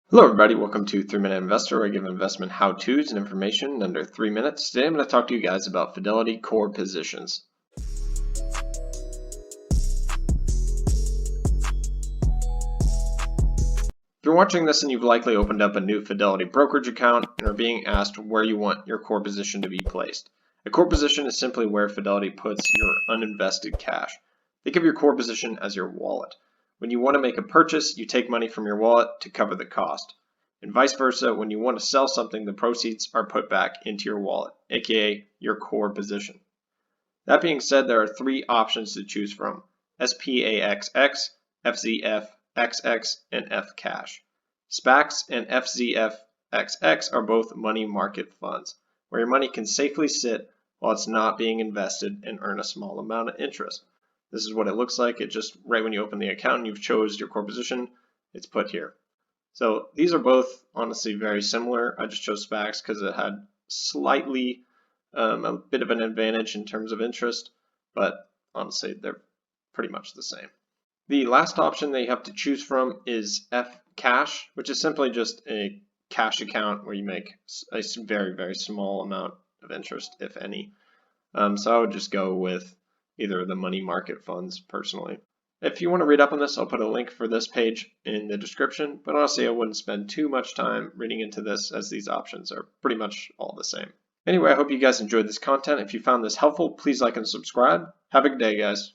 Hello everybody, welcome to 3-Minute Investor, where I give investment how-tos and information in under 3 minutes. Today I'm going to talk to you guys about Fidelity core positions. If you're watching this and you've likely opened up a new Fidelity brokerage account and are being asked where you want your core position to be placed. A core position is simply where Fidelity puts your uninvested cash. Think of your core position as your wallet. When you want to make a purchase, you take money from your wallet to cover the cost. And vice versa, when you want to sell something, the proceeds are put back into your wallet, aka your core position. That being said, there are three options to choose from: SPAXX, Fzfxx, and FCash. Spaxx and Fzfxx are both money market funds, where your money can safely sit while it's not being invested and earn a small amount of interest. This is what it looks like. It just, right when you open the account and you've chose your core position, it's put here. So these are both honestly very similar. I just chose Spaxx because it had slightly a bit of an advantage in terms of interest, but honestly they're pretty much the same. The last option that you have to choose from is FCash, which is simply just a cash account where you make a very, very small amount of interest, if any. So I would just go with either of the money market funds personally. If you want to read up on this, I'll put a link for this page in the description, but honestly I wouldn't spend too much time reading into this as these options are pretty much all the same. Anyway, I hope you guys enjoyed this content. If you found this helpful, please like and subscribe. Have a good day, guys.